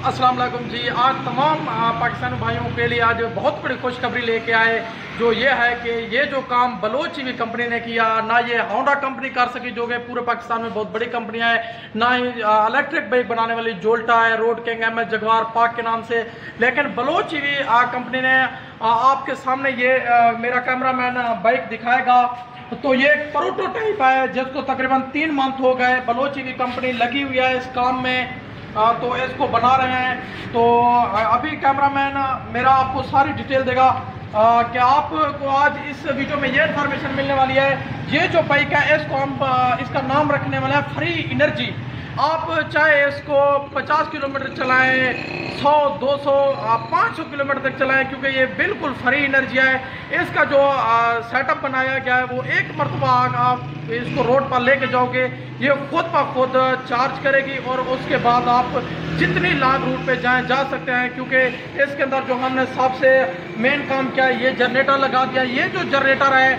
अस्सलाम वालेकुम जी। आज तमाम पाकिस्तानी भाइयों के लिए आज बहुत बड़ी खुशखबरी लेके आए, जो ये है कि ये जो काम बलोच ईवी कंपनी ने किया, ना ये होंडा कंपनी कर सकी जो कि पूरे पाकिस्तान में बहुत बड़ी कंपनियां है, ना ही इलेक्ट्रिक बाइक बनाने वाली जोल्टा है, रोड किंग, एमएच जगवार, पाक के नाम से, लेकिन बलोच ईवी कंपनी ने आपके सामने ये मेरा कैमरामैन बाइक दिखाएगा। तो ये एक प्रोटोटाइप है जिसको तकरीबन 3 मंथ हो गए, बलोच ईवी कंपनी लगी हुई है इस काम में, तो इसको बना रहे हैं। तो अभी कैमरामैन मेरा आपको सारी डिटेल देगा कि आपको आज इस वीडियो में ये इन्फॉर्मेशन मिलने वाली है। ये जो बाइक है इसको हम इसका नाम रखने वाला है फ्री एनर्जी। आप चाहे इसको 50 किलोमीटर चलाएं, 100, 200, 500 किलोमीटर तक चलाएं, क्योंकि ये बिल्कुल फ्री एनर्जी है। इसका जो सेटअप बनाया गया है वो एक मरतबा आप इसको रोड पर लेके जाओगे, ये खुद ब खुद चार्ज करेगी और उसके बाद आप जितनी लॉन्ग रूट पे जा सकते हैं। क्योंकि इसके अंदर जो हमने सबसे मेन काम किया है, ये जनरेटर लगा दिया। ये जो जनरेटर है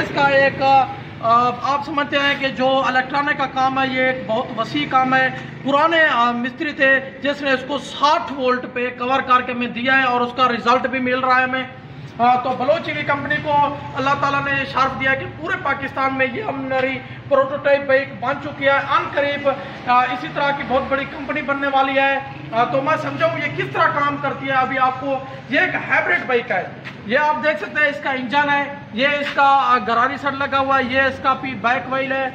इसका एक आप समझते हैं कि जो इलेक्ट्रॉनिक का काम है ये एक बहुत वसी काम है। पुराने मिस्त्री थे जिसने इसको 60 वोल्ट पे कवर करके हमें दिया है और उसका रिजल्ट भी मिल रहा है हमें। तो बलोच ईवी कंपनी को अल्लाह ताला ने शर्फ दिया कि पूरे पाकिस्तान में ये हमारी प्रोटोटाइप बाइक बन चुकी है। अनकरीब इसी तरह की बहुत बड़ी कंपनी बनने वाली है। तो मैं समझाऊँ ये किस तरह काम करती है। अभी आपको ये एक हाइब्रिड बाइक है, ये आप देख सकते हैं इसका इंजन है, ये इसका गरारी सेट लगा हुआ है, ये इसका बैक व्हील है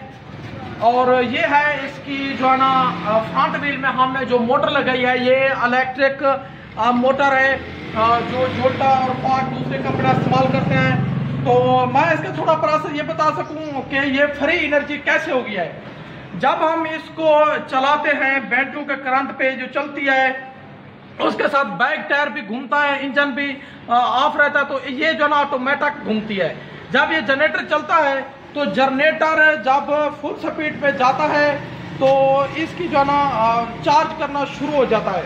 और ये है इसकी जो है ना फ्रंट व्हील में हमने जो मोटर लगाई है ये इलेक्ट्रिक मोटर है, जो जोल्टा और पाक दूसरे कंपनी इस्तेमाल करते हैं। तो मैं इसका थोड़ा प्रोसेस ये बता सकूं कि ये फ्री एनर्जी कैसे हो गया है। जब हम इसको चलाते हैं बैटरियों के करंट पे जो चलती है, उसके साथ बैक टायर भी घूमता है, इंजन भी ऑफ रहता है, तो ये जो ना ऑटोमेटिक घूमती है। जब ये जनरेटर चलता है तो जनरेटर जब फुल स्पीड पे जाता है तो इसकी जो ना चार्ज करना शुरू हो जाता है।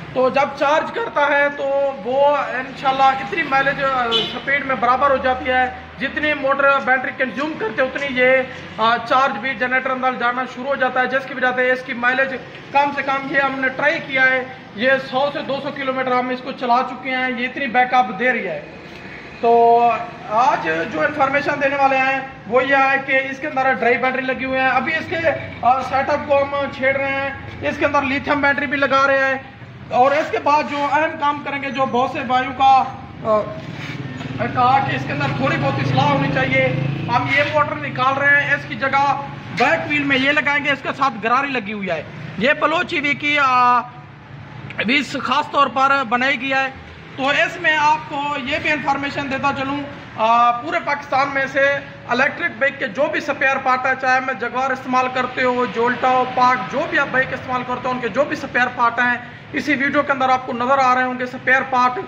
तो जब चार्ज करता है तो वो इंशाल्लाह इतनी माइलेज स्पीड में बराबर हो जाती है, जितनी मोटर बैटरी कंज्यूम करते हैं उतनी ये चार्ज भी जनरेटर अंदर जाना शुरू हो जाता है, जिसकी वजह से इसकी माइलेज कम से कम, ये हमने ट्राई किया है, ये 100 से 200 किलोमीटर हम इसको चला चुके हैं, ये इतनी बैकअप दे रही है। तो आज जो इन्फॉर्मेशन देने वाले हैं वो ये है कि इसके अंदर ड्राई बैटरी लगी हुई है। अभी इसके सेटअप को हम छेड़ रहे हैं, इसके अंदर लिथियम बैटरी भी लगा रहे हैं और इसके बाद जो अहम काम करेंगे, जो बहुत से भाइयों का कहा कि इसके अंदर थोड़ी बहुत इस्लाह होनी चाहिए, हम ये मोटर निकाल रहे हैं, इसकी जगह बैक व्हील में ये लगाएंगे, इसके साथ गरारी लगी हुई है। ये बलोच ईवी की अभी खास तौर पर बनाई गई है। तो इसमें आपको ये भी इंफॉर्मेशन देता चलूँ, पूरे पाकिस्तान में से इलेक्ट्रिक बाइक के जो भी स्पेयर पार्ट है, चाहे मैं जगवार इस्तेमाल करते हो, जोल्टा हो, पाक, जो भी आप बाइक इस्तेमाल करते हो, उनके जो भी स्पेयर पार्ट हैं इसी वीडियो के अंदर आपको नज़र आ रहे होंगे स्पेयर पार्ट।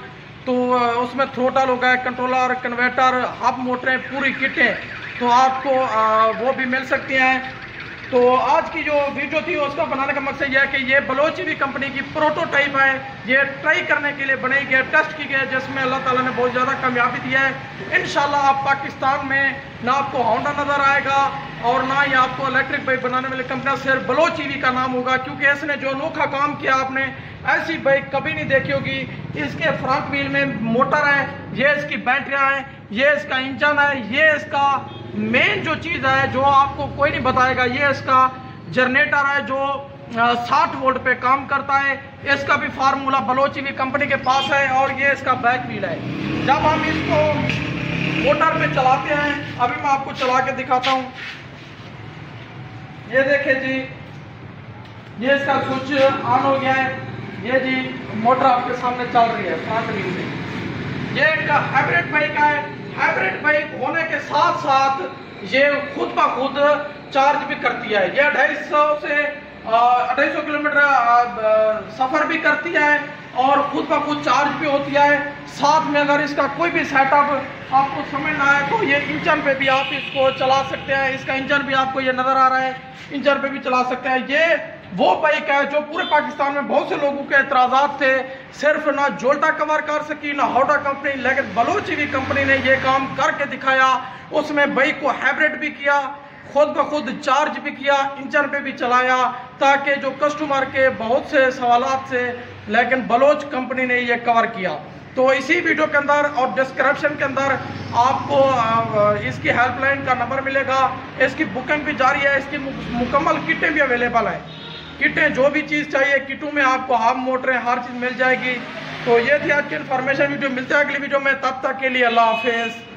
तो उसमें थ्रोटल हो गया, कंट्रोलर, कन्वर्टर, हब मोटरें, पूरी किटें तो आपको वो भी मिल सकती हैं। तो आज की जो वीडियो थी उसका बनाने का मकसद यह है कि ये बलोच ईवी कंपनी की प्रोटोटाइप है, ये ट्राई करने के लिए बनाई गई, टेस्ट की गई, जिसमें अल्लाह ताला ने बहुत ज़्यादा कामयाबी दी है। इंशाल्लाह आप पाकिस्तान में ना आपको होंडा नज़र आएगा और ना ही आपको इलेक्ट्रिक बाइक बनाने वाली कंपनी सिर्फ बलोच ईवी का नाम होगा, क्योंकि इसने जो अनोखा काम किया आपने ऐसी बाइक कभी नहीं देखी होगी। इसके फ्रंट व्हील में मोटर है, ये इसकी बैटरियाँ हैं, ये इसका इंजन है, ये इसका मेन जो चीज़ है जो आपको कोई नहीं बताएगा, ये इसका जनरेटर है जो 60 वोल्ट पे काम करता है। इसका भी फार्मूला बलोच ईवी कंपनी के पास है और ये इसका बैक व्हील है। जब हम इसको मोटर पे चलाते हैं, अभी मैं आपको चला के दिखाता हूँ, ये देखिए जी, ये इसका स्विच ऑन हो गया है, ये जी मोटर आपके सामने चल रही है फ्रंट व्हील से। ये एक हाइब्रिड बाइक है, हाइब्रिड बाइक होने के साथ साथ ये खुद ब खुद चार्ज भी करती है। ये 250 किलोमीटर सफर भी करती है और खुद ब खुद चार्ज भी होती है। साथ में अगर इसका कोई भी सेटअप आपको समझना है तो ये इंजन पे भी आप इसको चला सकते हैं। इसका इंजन भी आपको ये नजर आ रहा है, इंजन पे भी चला सकते हैं। ये वो बाइक है जो पूरे पाकिस्तान में बहुत से लोगों के एतराज़ात थे, सिर्फ ना जोल्टा कवर कर सकी ना होंडा कंपनी, लेकिन बलोच ईवी कंपनी ने ये काम करके दिखाया। उसमें बाइक को हाइब्रिड भी किया, खुद ब खुद चार्ज भी किया, इंजन पे भी चलाया, ताकि जो कस्टमर के बहुत से सवालात से, लेकिन बलोच कंपनी ने ये कवर किया। तो इसी वीडियो के अंदर और डिस्क्रिप्शन के अंदर आपको इसकी हेल्पलाइन का नंबर मिलेगा। इसकी बुकिंग भी जारी है, इसकी मुकम्मल किटें भी अवेलेबल हैं। किटें जो भी चीज़ चाहिए किटों में आपको हम मोटरें हर चीज़ मिल जाएगी। तो ये थी आज की इन्फॉर्मेशन वीडियो। मिलते हैं अगली वीडियो में, तब तक के लिए अल्लाह हाफिज़।